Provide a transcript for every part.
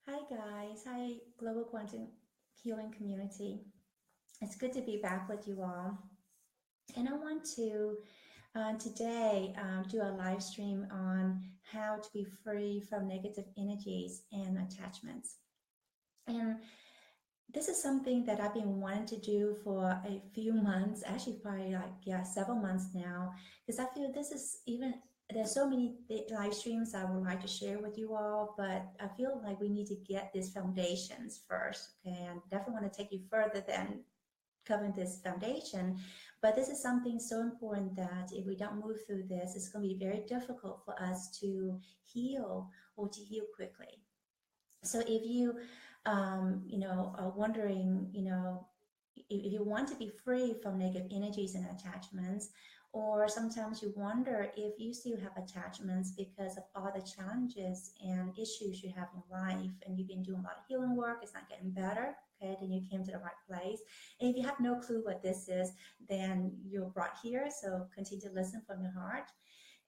Hi guys, hi Global Quantum Healing Community. It's good to be back with you all. And I want to today do a live stream on how to be free from negative energies and attachments. And this is something that I've been wanting to do for a few months, actually probably several months now, because I feel this is even there's so many live streams I would like to share with you all, but I feel like we need to get these foundations first. Okay, and definitely want to take you further than covering this foundation, but this is something so important that if we don't move through this, it's going to be very difficult for us to heal or to heal quickly. So if you, are wondering, if you want to be free from negative energies and attachments, or sometimes you wonder if you still have attachments because of all the challenges and issues you have in life, and you've been doing a lot of healing work, it's not getting better. Okay, then you came to the right place. And if you have no clue what this is, then you're brought here. So continue to listen from your heart.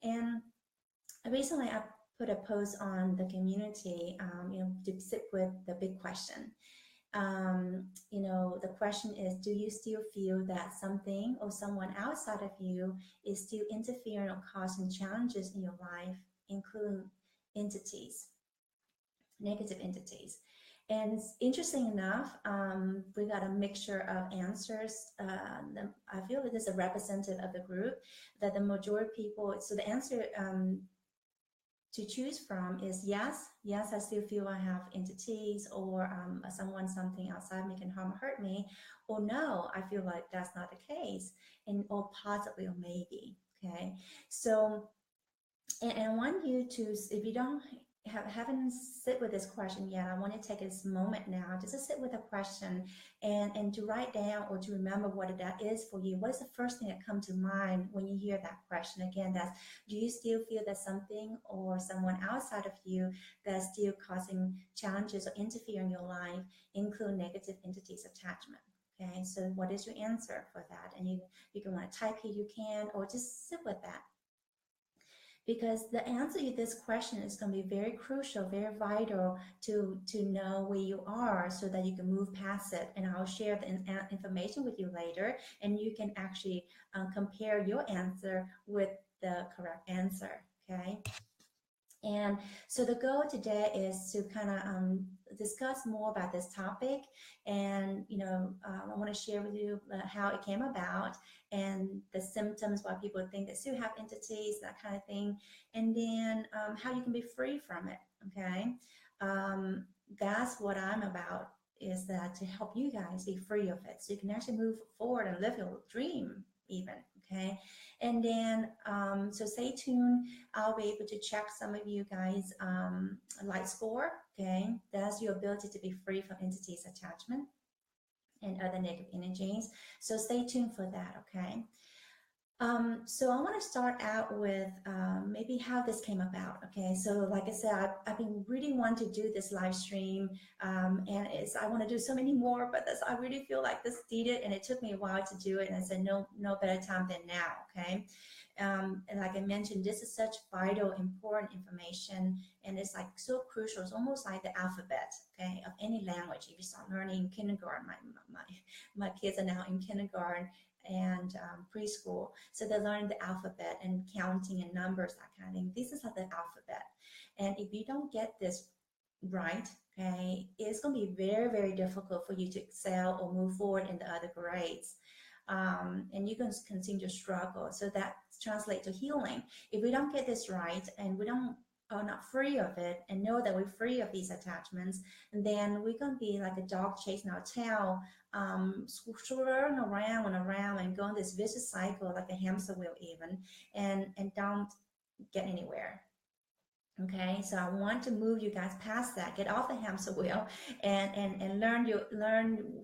And recently I put a post on the community, to sit with the big question. The question is, do you still feel that something or someone outside of you is still interfering or causing challenges in your life, including entities, negative entities? And interesting enough, we got a mixture of answers. I feel it is a representative of the group that the majority of people, so the answer to choose from is yes, I still feel I have entities or someone, something outside me can harm or hurt me, or no, I feel like that's not the case, and or possibly or maybe. Okay, so and I want you to, if you don't haven't sit with this question yet, I want to take this moment now just to sit with a question and to write down or to remember what that is for you. What is the first thing that comes to mind when you hear that question? Again, that's, do you still feel that something or someone outside of you that's still causing challenges or interfere in your life, include negative entities attachment? Okay, so what is your answer for that? And you can want to type here, you can, or just sit with that, because the answer to this question is going to be very crucial, very vital to know where you are so that you can move past it. And I'll share the information with you later, and you can actually compare your answer with the correct answer. Okay. And so the goal today is to kind of discuss more about this topic, and I want to share with you how it came about and the symptoms, why people think they still have entities, that kind of thing, and then how you can be free from it. Okay, that's what I'm about. Is that to help you guys be free of it, so you can actually move forward and live your dream, even. Okay, and then so stay tuned. I'll be able to check some of you guys light score. Okay, that's your ability to be free from entities attachment and other negative energies. So stay tuned for that. Okay. So I want to start out with maybe how this came about. Okay, so like I said, I've been really wanting to do this live stream, and I want to do so many more, but I really feel like this needed, and it took me a while to do it, and I said no better time than now. Okay, and like I mentioned, this is such vital, important information, and it's like so crucial. It's almost like the alphabet, okay, of any language. If you start learning in kindergarten, my kids are now in kindergarten and preschool, so they're learning the alphabet and counting and numbers, that kind of thing. This is like the alphabet, and if you don't get this right, okay, it's going to be very, very difficult for you to excel or move forward in the other grades. And you can continue to struggle. So that translates to healing. If we don't get this right and we don't are not free of it and know that we're free of these attachments, then we're going to be like a dog chasing our tail, swirling around and around and going this vicious cycle like a hamster wheel even, and don't get anywhere. Okay, so I want to move you guys past that, get off the hamster wheel, and learn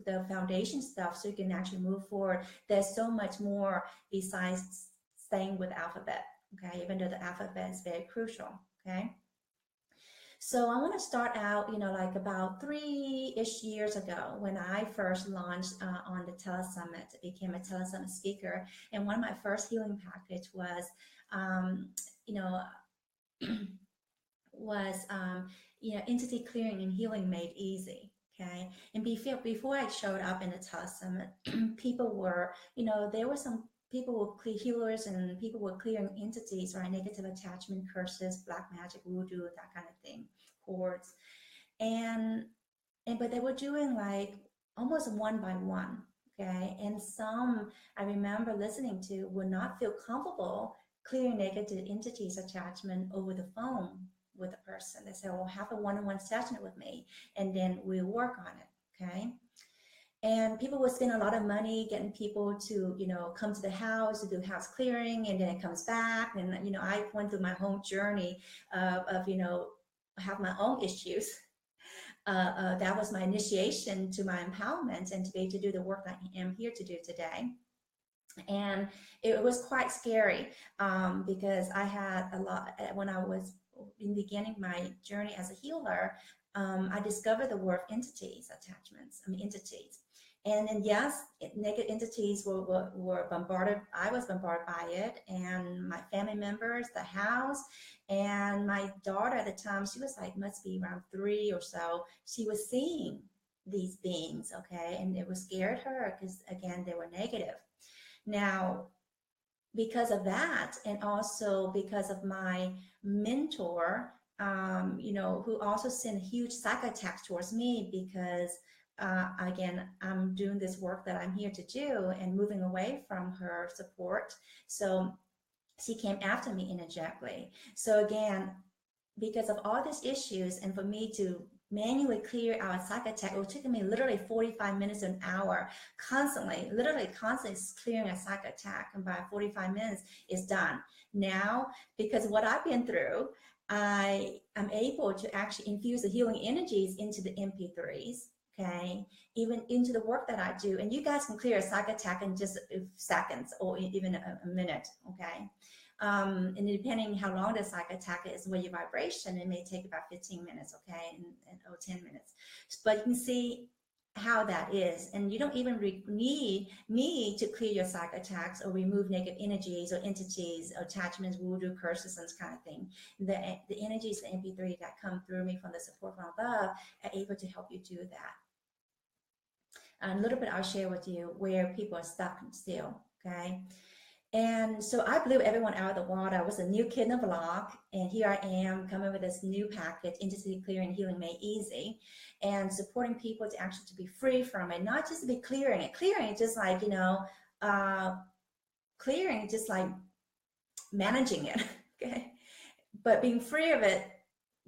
the foundation stuff so you can actually move forward. There's so much more besides staying with alphabet. Okay, even though the alphabet is very crucial. Okay, so I want to start out, like about 3-ish years ago when I first launched on the Telesummit, became a Telesummit speaker, and one of my first healing package was, you know. was entity clearing and healing made easy. Okay. And before I showed up in the Tele Summit, people were, there were some people were clear healers and people were clearing entities, right? Negative attachment, curses, black magic, voodoo, that kind of thing, cords. And but they were doing like almost one by one. Okay. And some I remember listening to would not feel comfortable clearing negative entities attachment over the phone with a person. They say, well, have a one-on-one session with me and then we'll work on it. Okay. And people would spend a lot of money getting people to, come to the house to do house clearing, and then it comes back. And, I went through my whole journey of have my own issues. That was my initiation to my empowerment and to be able to do the work that I am here to do today. And it was quite scary because I had a lot, when I was in the beginning of my journey as a healer, I discovered the word entities, entities. And yes, negative entities were bombarded. I was bombarded by it, and my family members, the house, and my daughter at the time, she was like, must be around 3 or so. She was seeing these beings, okay, and it was scared her because again, they were negative. Now, because of that, and also because of my mentor, who also sent huge psych attacks towards me because again, I'm doing this work that I'm here to do and moving away from her support. So she came after me energetically. So again, because of all these issues, and for me to manually clear out a psych attack, it took me literally 45 minutes to an hour, literally constantly clearing a psych attack. And by 45 minutes, it's done. Now, because of what I've been through, I am able to actually infuse the healing energies into the MP3s. Okay, even into the work that I do. And you guys can clear a psych attack in just seconds or even a minute. Okay. And depending how long the psych attack is with your vibration, it may take about 15 minutes, okay, or 10 minutes. But you can see how that is. And you don't even need me to clear your psych attacks or remove negative energies or entities or attachments, voodoo, curses, and this kind of thing. The energies, the MP3 that come through me from the support from above are able to help you do that. And a little bit I'll share with you where people are stuck still, okay? And so I blew everyone out of the water. I was a new kid in the block, and here I am coming with this new package, Entity Clearing and Healing Made Easy, and supporting people to actually to be free from it, not just to be clearing it. Clearing just like, clearing just like managing it, okay? But being free of it,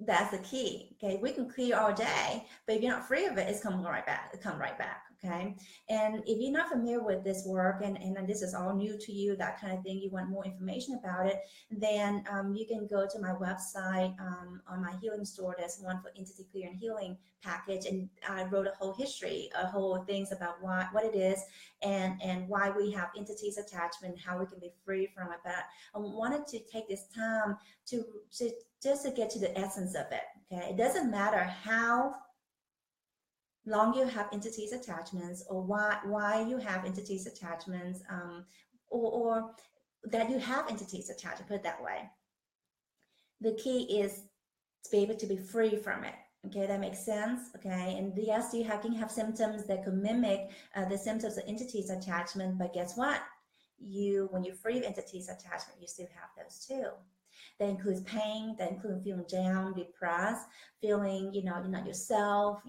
that's the key, okay? We can clear all day, but if you're not free of it, it's coming right back. It come right back. Okay. And if you're not familiar with this work and this is all new to you, that kind of thing, you want more information about it, then you can go to my website on my healing store. There's one for Entity Clear and Healing package. And I wrote a whole history, a whole things about what it is and why we have entities attachment, how we can be free from it. But I wanted to take this time to just to get to the essence of it. Okay. It doesn't matter how long you have entities attachments or why you have entities attachments or that you have entities attached, put it that way. The key is to be able to be free from it. Okay, that makes sense. Okay, and yes, you can have symptoms that could mimic the symptoms of entities attachment, but guess what? When you free of entities attachment, you still have those too. That includes pain, that includes feeling down, depressed, feeling, you're not yourself,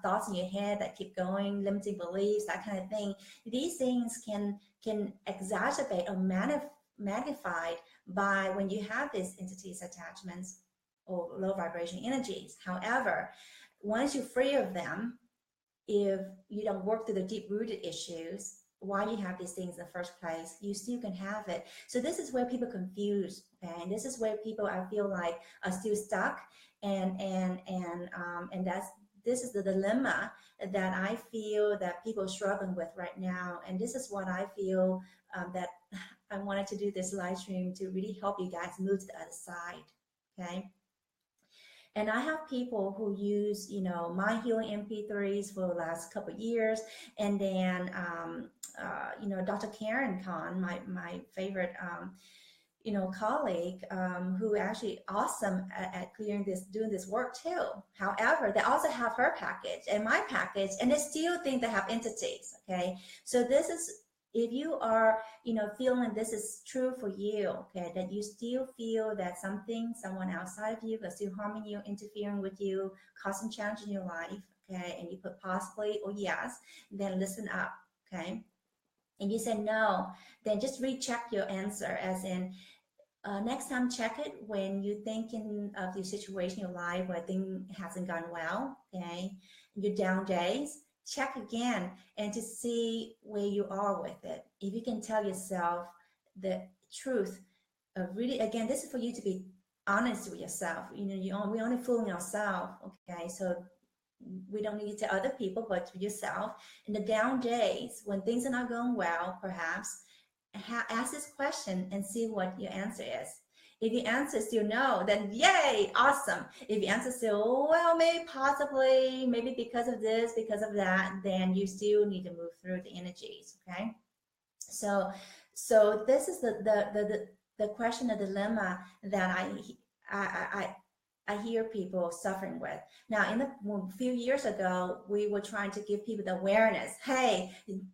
thoughts in your head that keep going, limiting beliefs, that kind of thing. These things can exacerbate or magnified by when you have these entities attachments or low vibration energies. However, once you're free of them, if you don't work through the deep-rooted issues, why you have these things in the first place, you still can have it. So this is where people confuse, okay? And this is where people, I feel like, are still stuck, and this is the dilemma that I feel that people are struggling with right now. And this is what I feel that I wanted to do this live stream to really help you guys move to the other side, okay? And I have people who use, my healing MP3s for the last couple of years. And then, Dr. Karen Khan, my favorite colleague who actually awesome at clearing this, doing this work too. However, they also have her package and my package, and they still think they have entities. Okay, so this is, if you are, feeling this is true for you, okay, that you still feel that someone outside of you is still harming you, interfering with you, causing challenge in your life, okay, and you put possibly or yes, then listen up, okay. And you say no, then just recheck your answer, as in, next time, check it when you're thinking of the situation in your life where things hasn't gone well, okay, your down days, check again and to see where you are with it. If you can tell yourself the truth, really, again, this is for you to be honest with yourself. We're only fooling ourselves, okay, so we don't need to tell other people, but to yourself. In the down days when things are not going well, perhaps ask this question and see what your answer is. If your answer is still no, then yay, awesome. If your answer is still, well, maybe, possibly, maybe because of this, because of that, then you still need to move through the energies, okay? So this is the question, the dilemma that I hear people suffering with. Now, a few years ago, we were trying to give people the awareness. Hey,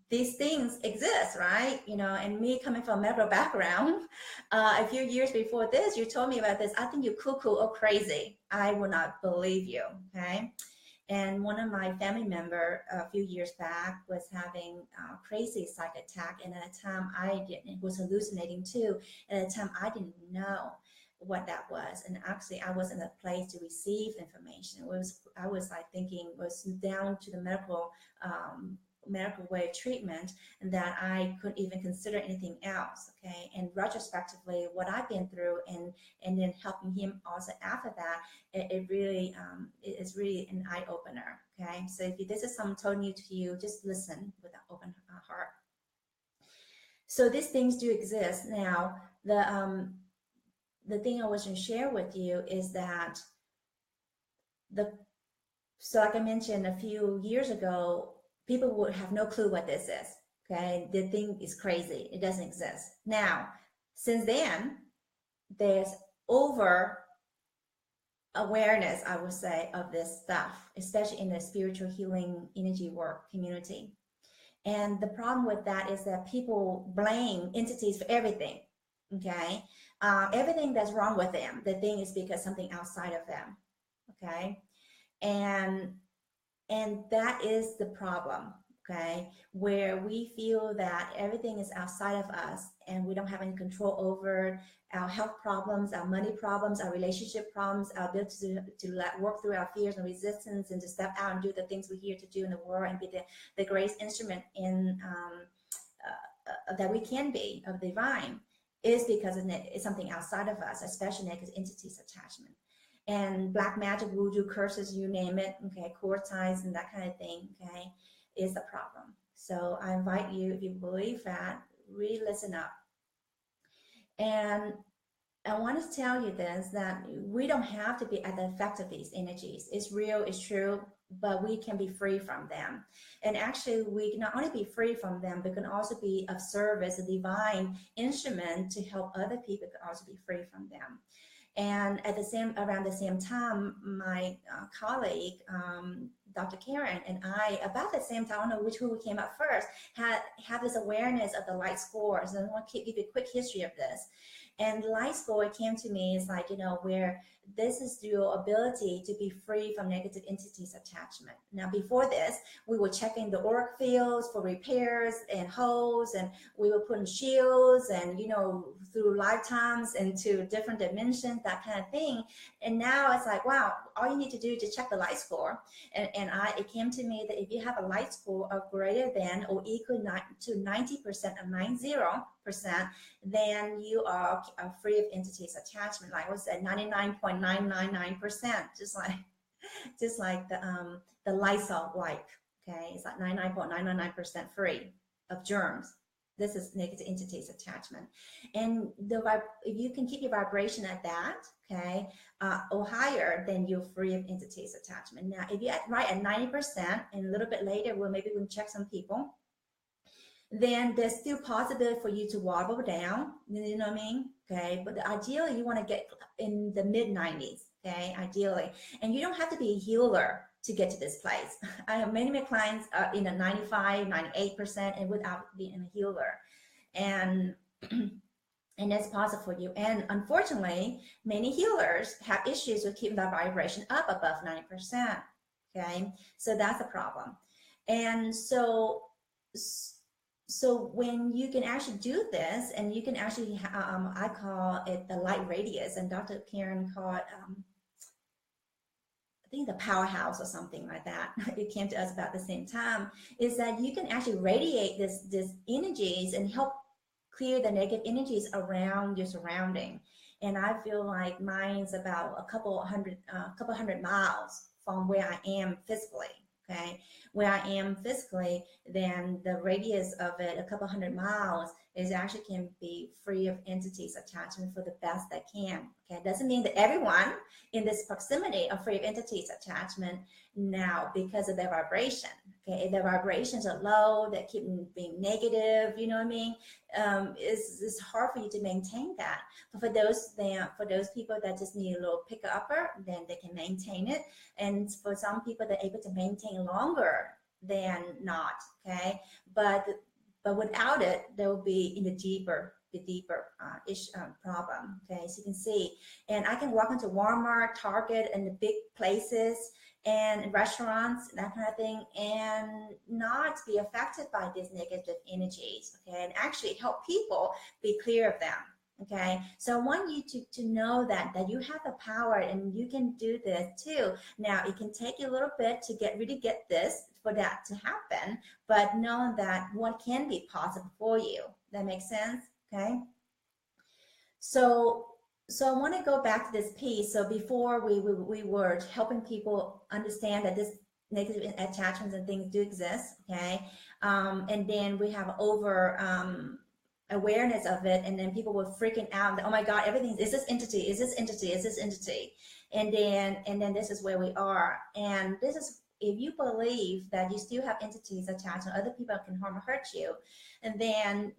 these things exist, right? And me coming from a medical background, a few years before this, you told me about this. I think you're cuckoo or crazy. I will not believe you, okay? And one of my family member a few years back was having a crazy psychic attack. And at the time it was hallucinating too. At the time I didn't know what that was. And actually I was in a place to receive information. I was like thinking was down to the medical way of treatment, and that I couldn't even consider anything else. Okay. And retrospectively, what I've been through and then helping him also after that, it really is really an eye opener. Okay. So if this is something totally new to you, just listen with an open heart. So these things do exist. Now, the thing I was going to share with you is that so like I mentioned a few years ago, people would have no clue what this is. Okay, the thing is crazy. It doesn't exist. Now, since then, there's over awareness, I would say, of this stuff, especially in the spiritual healing energy work community. And the problem with that is that people blame entities for everything. Okay, everything that's wrong with them, the thing is because something outside of them. Okay, and that is the problem. Okay, where we feel that everything is outside of us and we don't have any control over our health problems, our money problems, our relationship problems, our ability to work through our fears and resistance, and to step out and do the things we're here to do in the world, and be the greatest instrument in that we can be of the divine, is because it's something outside of us, especially negative entities attachment. And black magic, voodoo, curses, you name it, okay, cord ties and that kind of thing, okay, is the problem. So I invite you, if you believe that, really listen up. And I want to tell you this, that we don't have to be at the effect of these energies. It's real, it's true, but we can be free from them. And actually, we can not only be free from them, but can also be of service, a divine instrument to help other people can also be free from them. And around the same time, my colleague, Dr. Karen, and I, about the same time, I don't know who came up first, had this awareness of the light scores. And I want to give you a quick history of this. And light score came to me is like, where this is your ability to be free from negative entities attachment. Now, before this, we were checking the auric fields for repairs and holes, and we were putting shields and, through lifetimes into different dimensions, that kind of thing. And now it's like, wow, all you need to do is check the light score. And it came to me that if you have a light score of greater than or equal to 90% of 90%, then you are free of entities attachment. Like I said, 99.999%, just like the Lysol wipe. Okay, it's like 99.999% free of germs. This is negative entities attachment. And if you can keep your vibration at that, okay, or higher, then you're free of entities attachment. Now, if you're right at 90%, and a little bit later, maybe we can check some people, then there's still possibility for you to wobble down, you know what I mean? okay? But ideally, you want to get in the mid 90s, okay? Ideally, and you don't have to be a healer to get to this place. I have many clients in a 95, 98%, and without being a healer, and and that's possible for you. And unfortunately, many healers have issues with keeping that vibration up above 90%. Okay, so that's a problem. And so when you can actually do this, and you can actually, I call it the light radius, and Dr. Karen called it, I think the powerhouse or something like that. It came to us about the same time. Is that you can actually radiate this energies and help clear the negative energies around your surrounding. And I feel like mine's about a couple hundred miles from where I am physically. Okay, where I am physically, then the radius of it, a couple hundred miles, is actually can be free of entities attachment for the best that can. Okay, it doesn't mean that everyone in this proximity are free of entities attachment now because of their vibration. Okay, if their vibrations are low, that keep being negative, you know what I mean? It's hard for you to maintain that. But for those people that just need a little picker upper, then they can maintain it. And for some people, they're able to maintain longer than not. Okay, but without it, there will be in the deeper problem. Okay, so you can see, and I can walk into Walmart, Target, and the big places and restaurants, that kind of thing, and not be affected by these negative energies. Okay, and actually help people be clear of them. Okay, so I want you to know that you have the power, and you can do this too. Now, it can take you a little bit to really get this, for that to happen, but know that what can be possible for you. That makes sense? Okay, so I want to go back to this piece. So before we were helping people understand that this negative attachments and things do exist. Okay, and then we have awareness of it, and then people were freaking out. Oh my God, everything is this entity, is this entity, is this entity, and then this is where we are. And this is, if you believe that you still have entities attached and other people can harm or hurt you, and then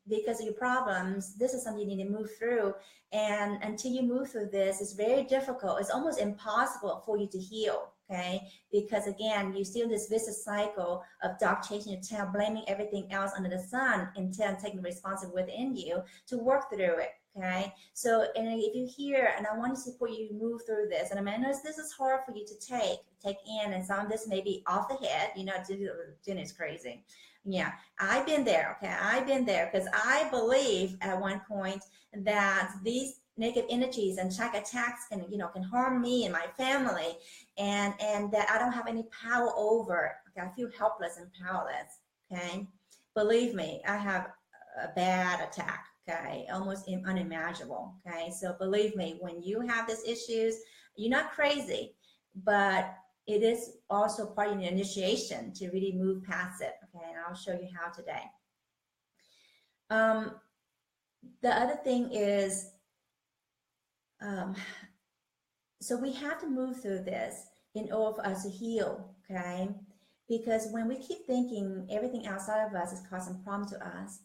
because of your problems, this is something you need to move through. And until you move through this, it's very difficult. It's almost impossible for you to heal. Okay, because again, you still in this vicious cycle of dog chasing your tail, blaming everything else under the sun, instead of taking responsibility within you to work through it. Okay, so, and if you hear, and I want to support you move through this, and I mean, this is hard for you to take in, and some of this may be off the head, you know, Jen is crazy. Yeah, I've been there. Okay, I've been there, because I believe at one point that these negative energies and check attacks can harm me and my family, and that I don't have any power over. Okay, I feel helpless and powerless. Okay, believe me, I have a bad attack. Okay, almost unimaginable. Okay, so believe me, when you have these issues, you're not crazy, but it is also part of your initiation to really move past it. Okay, and I'll show you how today. The other thing is, so we have to move through this in order for us to heal. Okay, because when we keep thinking everything outside of us is causing problems to us,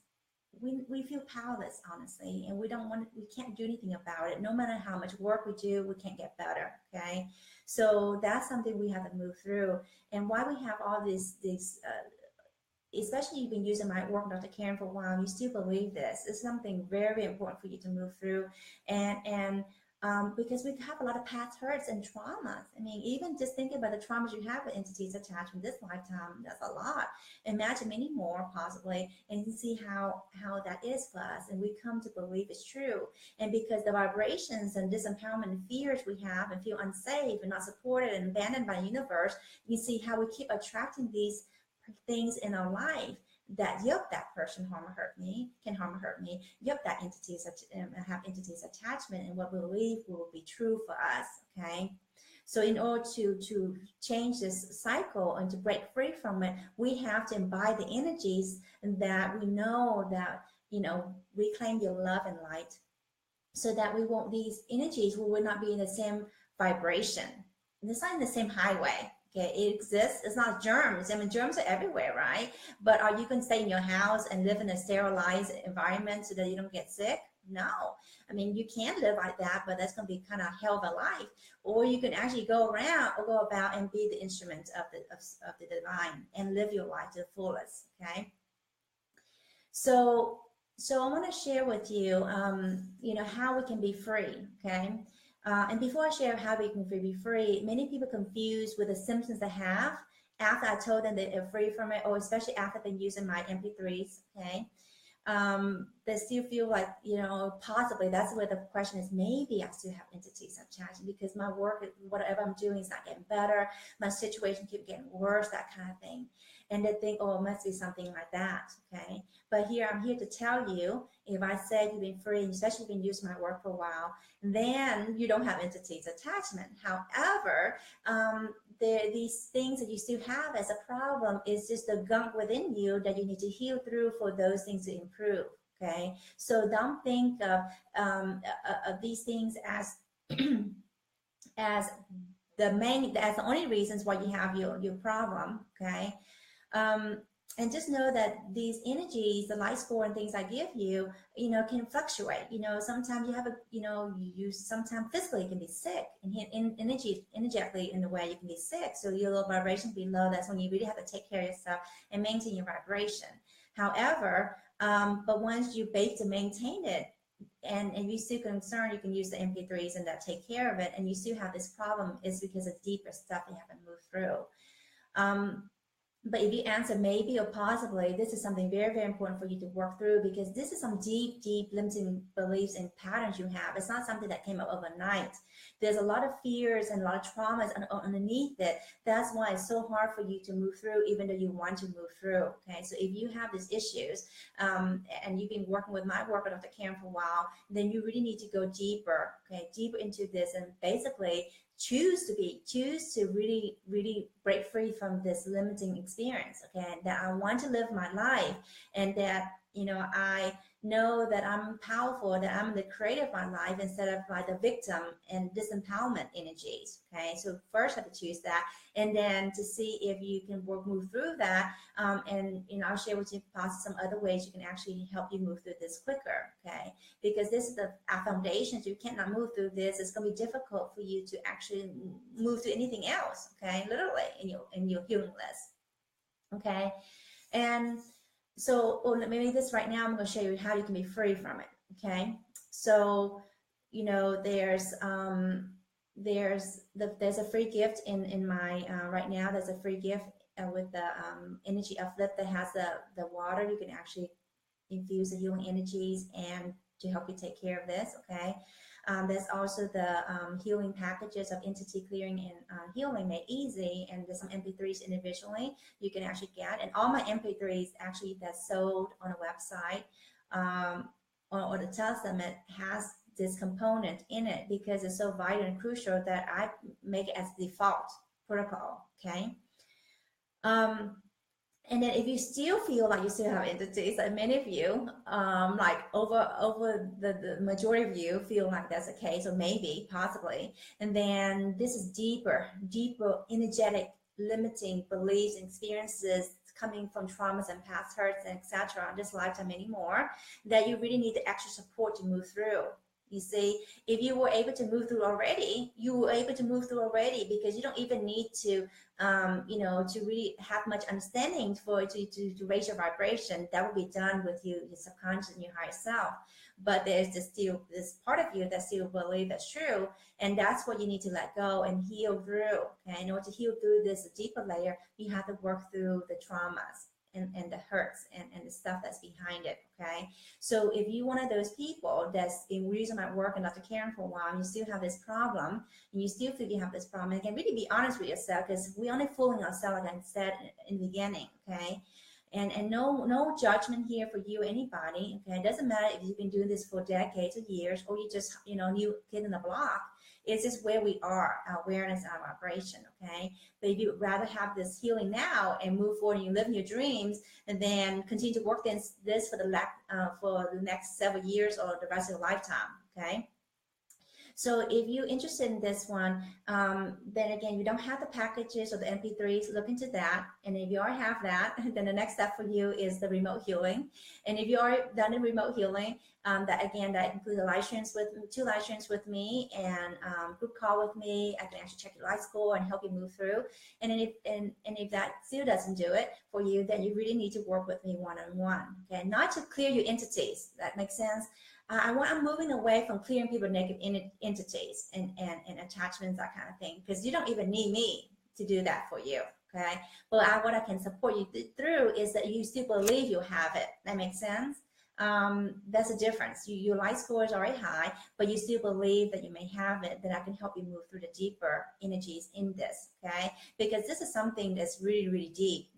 we feel powerless, honestly, and we can't do anything about it. No matter how much work we do, we can't get better. Okay, so that's something we have to move through. And why we have all these especially you've been using my work, Dr. Karen, for a while, you still believe this. It's something very important for you to move through, and because we have a lot of past hurts and traumas. I mean, even just thinking about the traumas you have with entities attached in this lifetime, that's a lot. Imagine many more possibly, and you can see how that is for us, and we come to believe it's true. And because the vibrations and disempowerment and fears we have, and feel unsafe and not supported and abandoned by the universe, you see how we keep attracting these things in our life. That, yep, that person can harm or hurt me. Yep, that have entities attachment, and what we believe will be true for us. Okay, so in order to change this cycle and to break free from it, we have to embody the energies that we know that reclaim your love and light, so that these energies will not be in the same vibration. It's not in the same highway. Okay, it exists. It's not germs. I mean, germs are everywhere, right? But are you going to stay in your house and live in a sterilized environment so that you don't get sick? No. I mean, you can live like that, but that's going to be kind of hell of a life. Or you can actually go around or go about and be the instrument of the divine and live your life to the fullest. Okay. So I want to share with you, how we can be free. Okay. And before I share how we can be free, many people confuse with the symptoms they have after I told them that they're free from it, or especially after they've been using my MP3s. Okay. They still feel like, possibly that's where the question is, maybe I still have entities attaching because my work, whatever I'm doing is not getting better. My situation keeps getting worse, that kind of thing. And they think, oh, it must be something like that. Okay. But I'm here to tell you, if I said you've been free, and especially you've been using my work for a while, then you don't have entities attachment. However, these things that you still have as a problem is just the gunk within you that you need to heal through for those things to improve. Okay, so don't think of these things as as the only reasons why you have your problem. Okay. And just know that these energies, the light score and things I give you, can fluctuate. Sometimes you have you sometimes physically can be sick, and energetically in the way you can be sick. So your low vibration can be low. That's when you really have to take care of yourself and maintain your vibration. However, but once you bake to maintain it, and if you're still concerned, you can use the MP3s and that take care of it. And you still have this problem, is because of deeper stuff you haven't moved through. But if you answer maybe or possibly, this is something very, very important for you to work through, because this is some deep, deep limiting beliefs and patterns you have. It's not something that came up overnight. There's a lot of fears and a lot of traumas underneath it. That's why it's so hard for you to move through, even though you want to move through. Okay, so if you have these issues and you've been working with my work with Dr. Karen for a while, then you really need to go deeper, okay, deeper into this, and basically choose to really, really break free from this limiting experience. Okay, that I want to live my life, and that I know that I'm powerful, that I'm the creator of my life instead of like the victim and disempowerment energies. Okay, so first have to choose that, and then to see if you can move through that. And I'll share with you possibly some other ways you can actually help you move through this quicker. Okay, because this is our foundation. So you cannot move through this. It's going to be difficult for you to actually move to anything else. Okay, literally in your healing list. Okay, and so maybe this right now, I'm going to show you how you can be free from it. Okay, so there's a free gift in my right now. There's a free gift with the energy uplift that has the water. You can actually infuse the healing energies and to help you take care of this. Okay. There's also the healing packages of entity clearing and healing made easy, and there's some MP3s individually you can actually get. And all my MP3s actually that's sold on a website or the Telesummit has this component in it, because it's so vital and crucial that I make it as default protocol. Okay. And then if you still feel like you still have entities, like many of you, like over the majority of you feel like that's the case, or maybe, possibly, and then this is deeper energetic limiting beliefs and experiences coming from traumas and past hurts and etc. this lifetime anymore, that you really need the extra support to move through. You see, if you were able to move through already, because you don't even need to, to really have much understanding to raise your vibration. That will be done with your subconscious and your higher self. But there's still this part of you that still believe that's true, and that's what you need to let go and heal through. Okay, in order to heal through this deeper layer, you have to work through the traumas and the hurts and the stuff that's behind it. Okay, so if you're one of those people that's been using my work and Dr. Karen for a while, and you still have this problem, and you still feel you have this problem, and again, really be honest with yourself, because we're only fooling ourselves, like I said in the beginning. Okay, and no judgment here for you or anybody. Okay, it doesn't matter if you've been doing this for decades or years, or you just new kid in the block. It's just where we are, our awareness, our vibration. Okay, but if you would rather have this healing now and move forward, and you live in your dreams, and then continue to work this for the next several years or the rest of your lifetime. Okay, So if you're interested in this one, then again, you don't have the packages or the MP3s, look into that. And if you already have that, then the next step for you is the remote healing. And if you already done the remote healing, that again, that includes a license with 2 license with me and group call with me. I can actually check your life score and help you move through. And then if that still doesn't do it for you, then you really need to work with me one-on-one. Okay, not to clear your entities. That makes sense. I'm moving away from clearing people negative entities and attachments, that kind of thing, because you don't even need me to do that for you. Okay, but what I can support you through is that you still believe you have it. That makes sense. That's a difference. Your life score is already high, but you still believe that you may have it. Then I can help you move through the deeper energies in this. Okay, because this is something that's really, really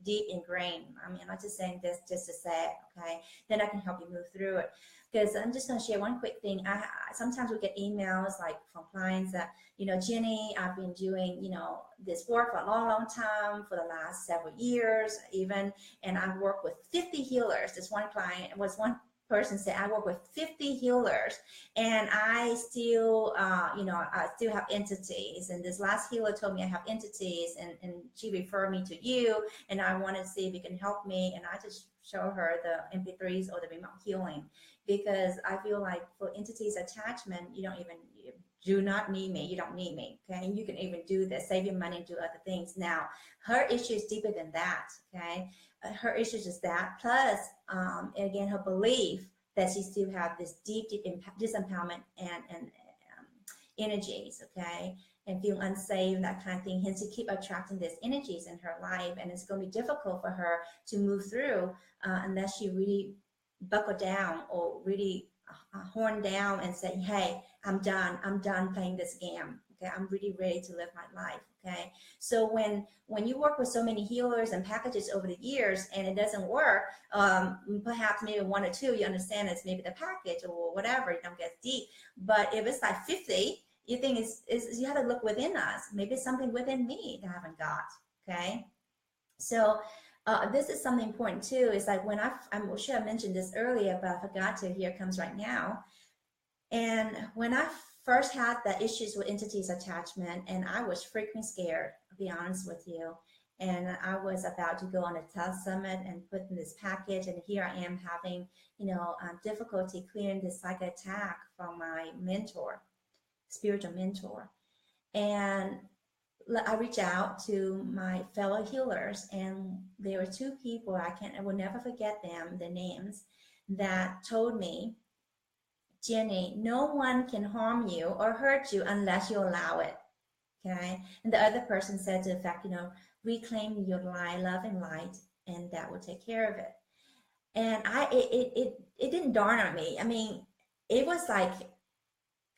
deep ingrained. I mean, I'm not just saying this just to say it. Okay, then I can help you move through it. Because I'm just going to share one quick thing. I sometimes we get emails like from clients that, you know, Jenny, I've been doing, you know, this work for a long time, for the last several years even, and I've worked with 50 healers. This one client was one person said, I work with 50 healers and I still, you know, I still have entities. And this last healer told me I have entities, and she referred me to you, and I wanted to see if you can help me. And I just show her the MP3s or the remote healing, because I feel like for entities attachment, you do not need me. You don't need me. Okay. And you can even do this, save your money, do other things. Now, her issue is deeper than that. Okay. Her issue is that, plus, again, her belief that she still have this deep disempowerment and energies. Okay. And feel unsafe, that kind of thing. Hence, you keep attracting these energies in her life. And it's going to be difficult for her to move through unless she really buckle down or really horn down and say, hey, I'm done playing this game. Okay, I'm really ready to live my life. Okay, so when you work with so many healers and packages over the years and it doesn't work, perhaps maybe 1 or 2 you understand it's maybe the package or whatever, you don't get deep. But if it's like 50, you think you have to look within us. Maybe it's something within me that I haven't got. Okay, so this is something important too. It's like when I'm sure I mentioned this earlier, but I forgot to. Here it comes right now. And when I first had the issues with entities attachment, and I was freaking scared, to be honest with you. And I was about to go on a test summit and put in this package, and here I am having, difficulty clearing this psychic attack from my mentor, spiritual mentor. And I reached out to my fellow healers, and there were 2 people, I will never forget them, their names, that told me, Jenny, no one can harm you or hurt you unless you allow it. Okay. And the other person said to the fact, reclaim your love and light, and that will take care of it. And it didn't dawn on me. I mean, it was like,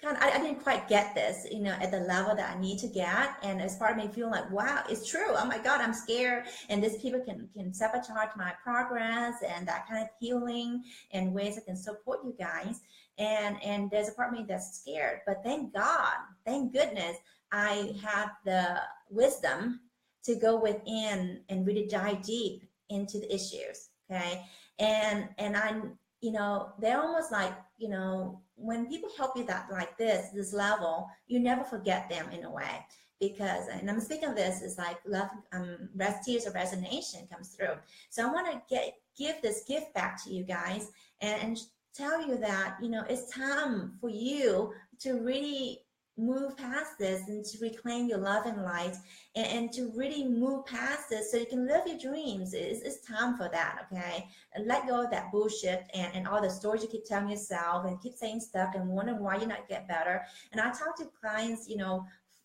I didn't quite get this, at the level that I need to get. And as part of me feeling like, wow, it's true. Oh my God, I'm scared. And these people can sabotage my progress and that kind of healing and ways I can support you guys. And there's a part of me that's scared. But thank God, thank goodness, I have the wisdom to go within and really dive deep into the issues. Okay. And I'm, they're almost like, when people help you like this level, you never forget them in a way, because, and I'm speaking of this, is like love, tears of resignation comes through. So I want to give this gift back to you guys and tell you that, it's time for you to really move past this and to reclaim your love and light, and to really move past this so you can live your dreams. It's time for that. Okay, and let go of that bullshit and all the stories you keep telling yourself and keep saying stuff and wondering why you're not get better. And I talk to clients,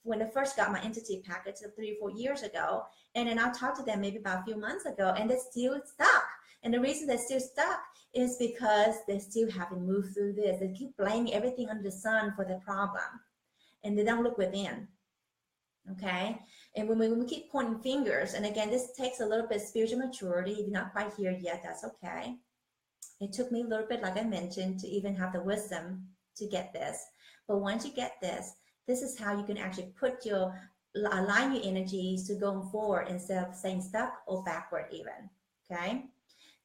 when I first got my entity package 3 or 4 years ago, and then I talked to them maybe about a few months ago, and they're still stuck. And the reason they're still stuck is because they still haven't moved through this. They keep blaming everything under the sun for the problem, and they don't look within. Okay, and when we keep pointing fingers, and again, this takes a little bit of spiritual maturity. If you're not quite here yet, that's okay. It took me a little bit, like I mentioned, to even have the wisdom to get this. But once you get this is how you can actually align your energies to going forward instead of staying stuck or backward even. Okay,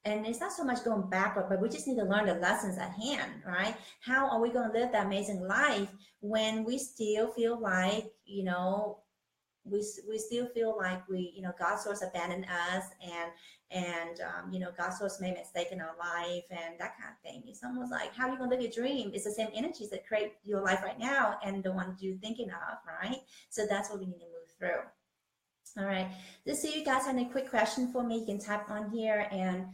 And it's not so much going backward, but we just need to learn the lessons at hand, right? How are we going to live that amazing life when we still feel like, we still feel like God source abandoned us, and God source made a mistake in our life and that kind of thing. It's almost like, how are you going to live your dream? It's the same energies that create your life right now and the ones you're thinking of, right? So that's what we need to move through. All right, just see you guys have any quick question for me, you can type on here. And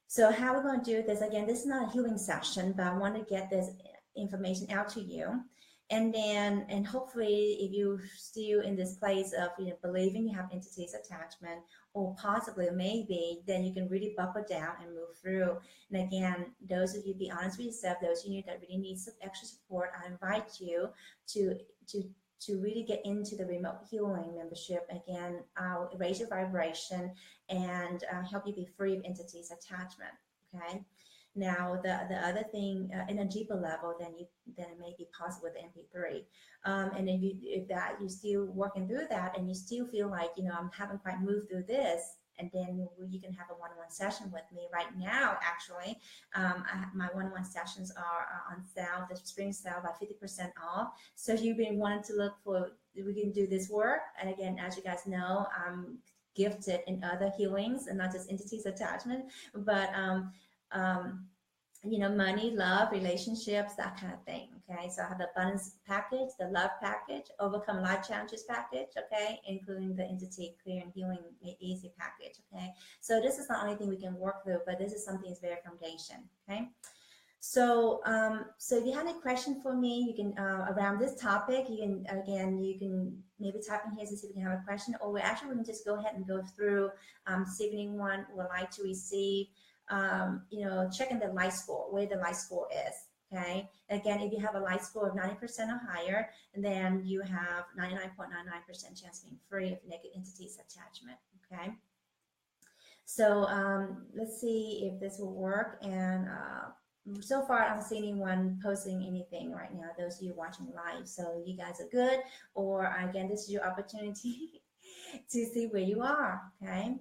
so how we're going to do this, again, this is not a healing session, but I want to get this information out to you. And hopefully, if you're still in this place of believing you have entities attachment, or possibly maybe, then you can really buckle down and move through. And again, those of you, be honest with yourself, those of you that really need some extra support, I invite you to really get into the remote healing membership. Again, I'll raise your vibration and help you be free of entities attachment. Okay. Now, the other thing, in a deeper level, then it may be possible with MP3. And if you're still working through that, and you still feel like I haven't quite moved through this, and then you can have a one-on-one session with me right now. Actually, my one-on-one sessions are on sale, the spring sale, by 50% off. So if you've been wanting to look for, we can do this work. And again, as you guys know, I'm gifted in other healings and not just entities attachment, but money, love, relationships, that kind of thing. Okay, so I have the abundance package, the love package, overcome life challenges package, okay, including the entity clear and healing made easy package. Okay, so this is the only thing we can work through, but this is something that's very foundation. Okay, so if you have any question for me, you can around this topic, you can maybe type in here to see if you can have a question, or we can just go ahead and go through, see if anyone would like to receive checking the light score, where the light score is. Okay. Again, if you have a light score of 90% or higher, then you have 99.99% chance of being free of negative entities attachment. Okay. So let's see if this will work. And so far, I don't see anyone posting anything right now, those of you watching live. So you guys are good. Or again, this is your opportunity to see where you are. Okay.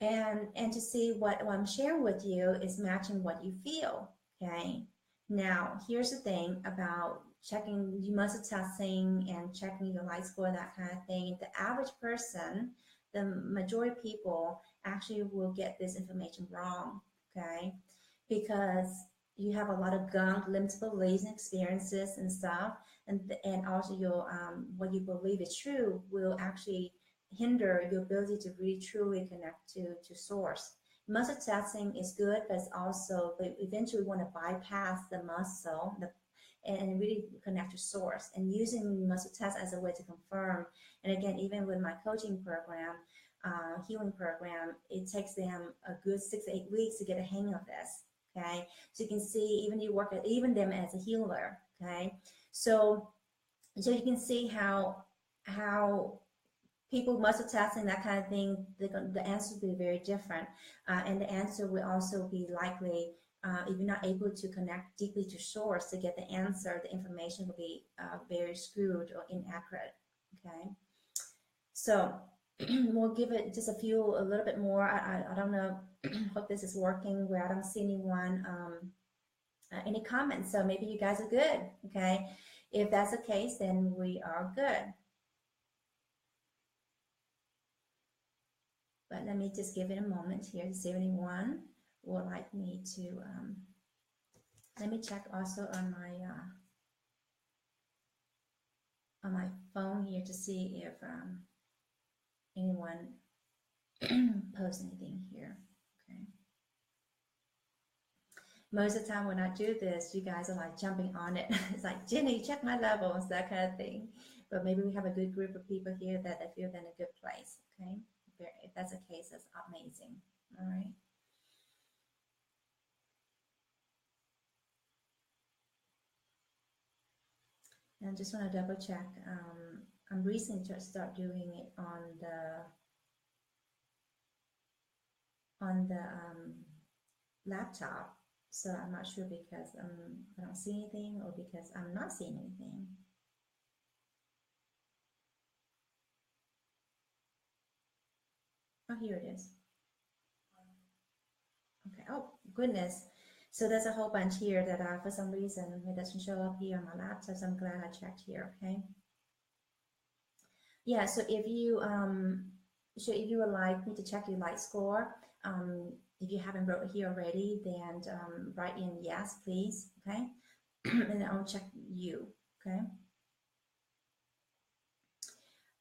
And to see what I'm sharing with you is matching what you feel. Okay. Now, here's the thing about checking muscle testing and checking your light score, that kind of thing. The average person, the majority of people actually will get this information wrong. Okay. Because you have a lot of gunk, limited beliefs and experiences and stuff. And also your what you believe is true will actually hinder your ability to really truly connect to source. Muscle testing is good, but eventually we want to bypass the muscle and really connect to source, and using muscle test as a way to confirm. And again, even with my coaching program, healing program, it takes them a good 6 to 8 weeks to get a hang of this. Okay, so you can see, even you work at even them as a healer. Okay, so you can see how people muscle testing, that kind of thing, the answer will be very different. And the answer will also be likely, if you're not able to connect deeply to source to get the answer, the information will be very skewed or inaccurate. Okay. So we'll give it just a little bit more. I don't know, hope this is working where I don't see anyone, any comments. So maybe you guys are good. Okay. If that's the case, then we are good. But let me just give it a moment here to see if anyone would like me to, let me check also on my phone here to see if anyone posts anything here. Okay. Most of the time when I do this, you guys are like jumping on it. It's like, Jenny, check my levels, that kind of thing. But maybe we have a good group of people here that I feel they're in a good place. Okay. If that's the case, that's amazing. All right. And I just want to double check. I'm recently just start doing it on the laptop, so I'm not sure because I don't see anything or because I'm not seeing anything. Oh, here it is. Oh, goodness. So there's a whole bunch here that for some reason it doesn't show up here on my laptop. So I'm glad I checked here. Okay. Yeah. So if you would like me to check your light score, if you haven't wrote here already, then write in yes, please. Okay. And I'll check you. Okay.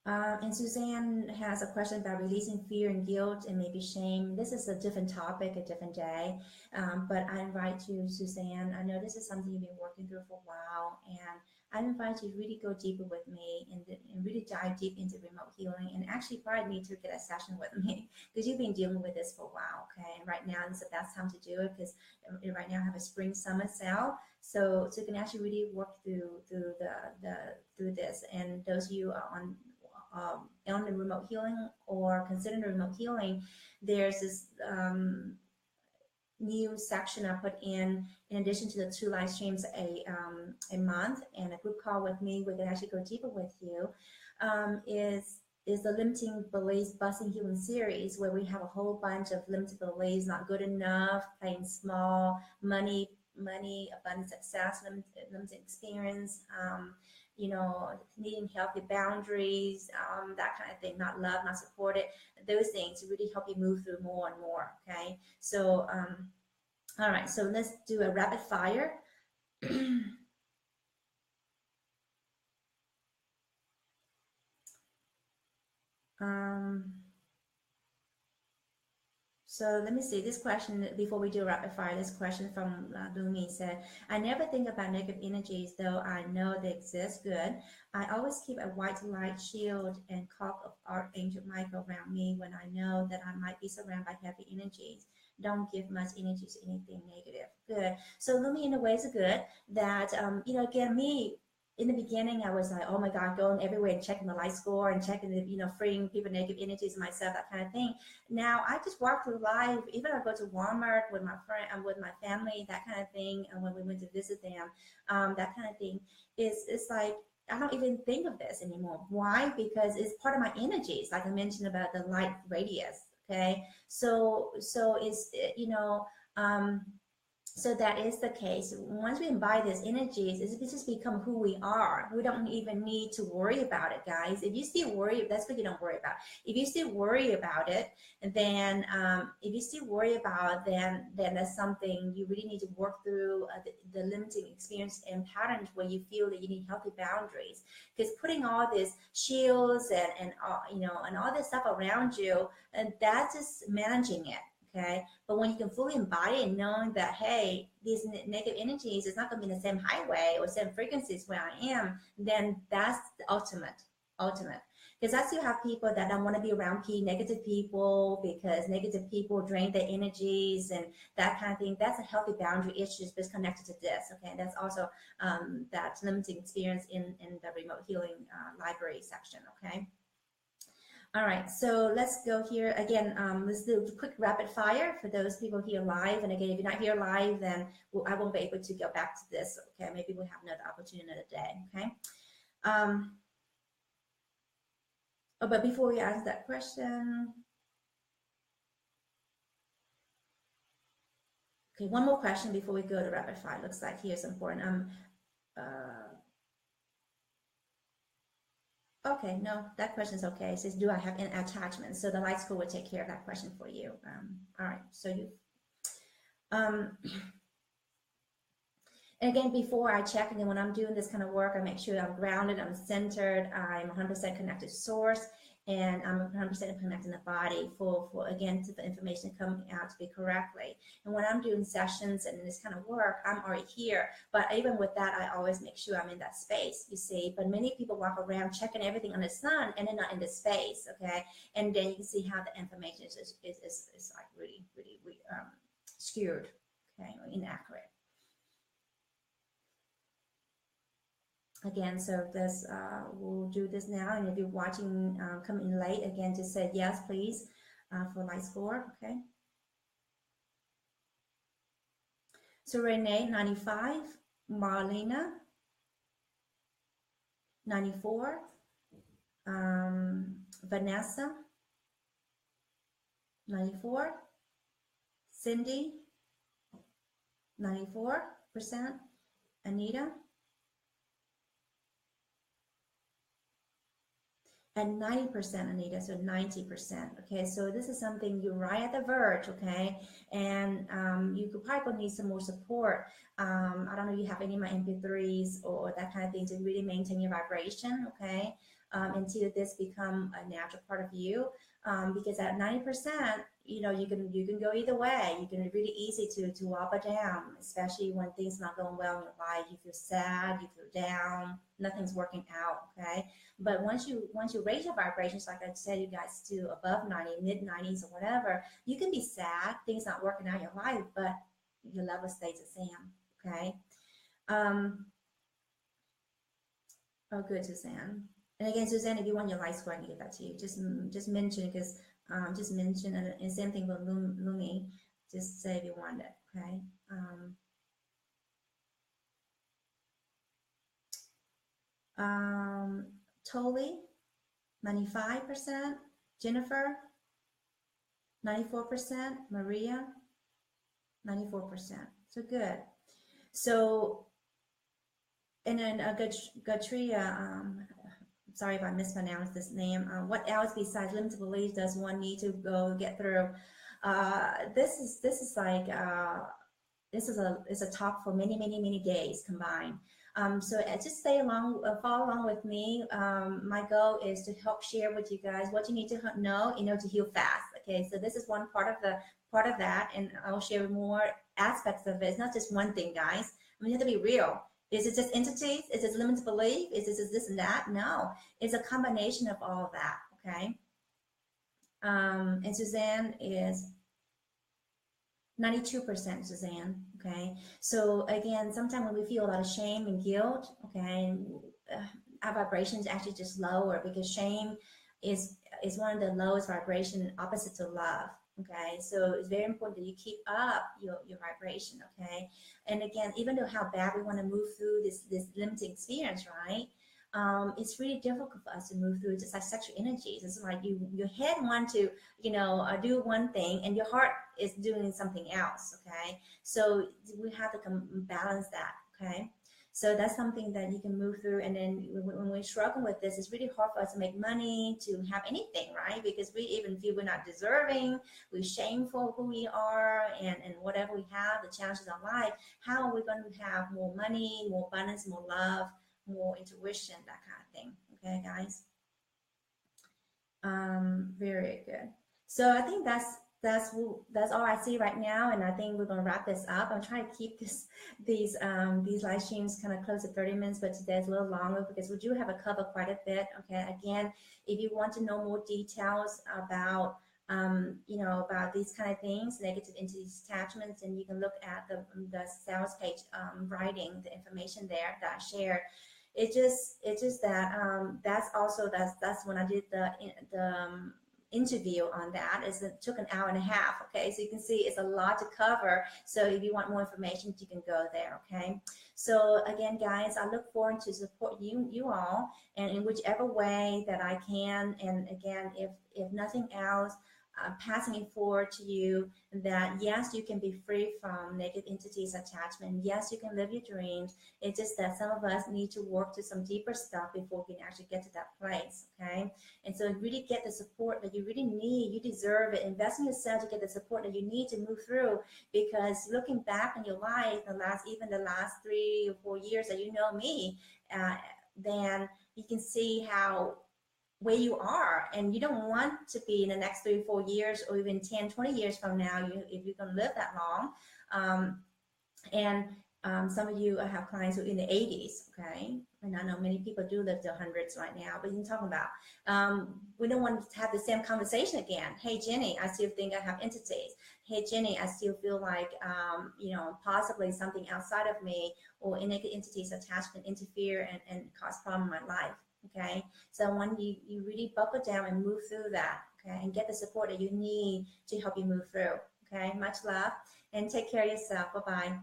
And Suzanne has a question about releasing fear and guilt and maybe shame. This is a different topic, a different day. But I invite you, Suzanne. I know this is something you've been working through for a while, and I invite you to really go deeper with me and really dive deep into remote healing and actually invite me to get a session with me because you've been dealing with this for a while. Okay, and right now is the best time to do it because right now I have a spring summer sale. So you can actually really work through this. And those of you are on the remote healing or considering remote healing, there's this new section I put in addition to the 2 live streams a month and a group call with me. We can actually go deeper with you. Is the limiting beliefs busting healing series, where we have a whole bunch of limited beliefs: not good enough, playing small, money, abundant success, limited experience, needing healthy boundaries, that kind of thing, not loved, not supported. Those things really help you move through more and more. Okay, so all right, so let's do a rapid fire. So let me see this question before we do rapid fire. This question from Lumi said, I never think about negative energies, though I know they exist. Good. I always keep a white light shield and cloak of Archangel Michael around me when I know that I might be surrounded by heavy energies. Don't give much energy to anything negative. Good. So Lumi, in a way, is good that, again, me, in the beginning, I was like, oh my God, going everywhere and checking the light score and checking the, freeing people negative energies myself, that kind of thing. Now I just walk through life. Even I go to Walmart with my friend and with my family, that kind of thing. And when we went to visit them, that kind of thing it's like, I don't even think of this anymore. Why? Because it's part of my energies. Like I mentioned about the light radius. Okay. So it's, so that is the case. Once we embody these energies, it just become who we are. We don't even need to worry about it, guys. If you still worry, that's what you don't worry about. If you still worry about it, then then that's something you really need to work through, the limiting experience and patterns where you feel that you need healthy boundaries. Because putting all these shields and all this stuff around you, and that's just managing it. Okay, but when you can fully embody and knowing that, hey, these negative energies is not going to be in the same highway or same frequencies where I am, then that's the ultimate. Because I still have people that don't want to be around negative people because negative people drain their energies and that kind of thing. That's a healthy boundary issue, but it's connected to this. Okay, and that's also that limiting experience in the remote healing library section. Okay. All right, so let's go here again. Let's do a quick rapid fire for those people here live. And again, if you're not here live, then I won't be able to go back to this. Okay, maybe we'll have another opportunity another day. Okay. But before we answer that question, okay, one more question before we go to rapid fire. Looks like here's important. Okay, no, that question is okay. It says, do I have an attachment? So the light school will take care of that question for you. All right, so you, and again, before I check, and then when I'm doing this kind of work, I make sure I'm grounded, I'm centered, I'm 100% connected to source, and I'm 100% connecting the body for again, to the information coming out to be correctly. And when I'm doing sessions and this kind of work, I'm already here. But even with that, I always make sure I'm in that space, you see. But many people walk around checking everything on the sun and they're not in the space, okay? And then you can see how the information is like really skewed, okay, or inaccurate. Again, so this we'll do this now, and if you're watching come in late, again, just say yes, please, for light score. Okay. So Renee, 95, Marlena, 94, Vanessa, 94, Cindy, 94%. Anita? And 90%, Anita, so 90%. Okay, so this is something you're right at the verge, okay? And you could probably need some more support. I don't know if you have any of my MP3s or that kind of thing to really maintain your vibration, okay? Until this become a natural part of you. Because at 90%, you know, you can go either way. You can really easy to up or down, especially when things not going well in your life. You feel sad, you feel down, nothing's working out, okay? But once you raise your vibrations, like I said, you guys to above 90, mid 90s or whatever, you can be sad, things not working out in your life, but your level stays the same. Okay. Oh, good, Suzanne. And again, Suzanne, if you want your light score, I can get that to you. Just mention, because just mention, and same thing with Lumi. Just say if you want it. Okay. Tolly, 95%. Jennifer, 94%. Maria, 94%. So good. So, and then Gatria, sorry if I mispronounced this name. What else besides limited belief does one need to go get through? This is like this is a talk for many days combined. So just stay along, follow along with me. My goal is to help share with you guys what you need to know, to heal fast. Okay, so this is one part of that, and I'll share more aspects of it. It's not just one thing, guys. I mean, you have to be real. Is it just entities? Is it limited belief? Is it just this and that? No, it's a combination of all of that. Okay. And Suzanne is 92%, Suzanne. Okay. So again, sometimes when we feel a lot of shame and guilt, okay, our vibration is actually just lower, because shame is one of the lowest vibration, opposite to love. Okay, so it's very important that you keep up your vibration. Okay, and again, even though how bad we want to move through this limiting experience, right? It's really difficult for us to move through, just like sexual energies. It's like your head want to, do one thing, and your heart is doing something else. Okay, so we have to balance that. Okay. So that's something that you can move through. And then when we struggle with this, it's really hard for us to make money, to have anything, right? Because we even feel we're not deserving, we're shameful who we are, and whatever we have, the challenges of life, how are we going to have more money, more abundance, more love, more intuition, that kind of thing. Okay, guys. Very good. So I think that's all I see right now, and I think we're gonna wrap this up. I'm trying to keep these live streams kind of close to 30 minutes, but today's a little longer because we do have a cover quite a bit. Okay, again, if you want to know more details about about these kind of things, negative entities attachments, and you can look at the sales page writing the information there that I shared. It's just that that's when I did the interview on that. It took an hour and a half. Okay, so you can see it's a lot to cover. So if you want more information, you can go there. Okay, so again, guys, I look forward to support you all, and in whichever way that I can. And again, if nothing else, passing it forward to you that yes, you can be free from negative entities attachment. Yes, you can live your dreams. It's just that some of us need to work to some deeper stuff before we can actually get to that place. Okay, and so really get the support that you really need. You deserve it. Invest in yourself to get the support that you need to move through, because looking back in your life, the last 3 or 4 years that you know me, then you can see where you are, and you don't want to be in the next 3 or 4 years, or even 10, 20 years from now, if you're going to live that long. Some of you have clients who are in the 80s, okay? And I know many people do live to hundreds right now, but you're talking about, we don't want to have the same conversation again. Hey, Jenny, I still think I have entities. Hey, Jenny, I still feel like, possibly something outside of me or negative entities attachment interfere and cause problem in my life. Okay, so I want you really buckle down and move through that, okay, and get the support that you need to help you move through. Okay, much love, and take care of yourself. Bye-bye.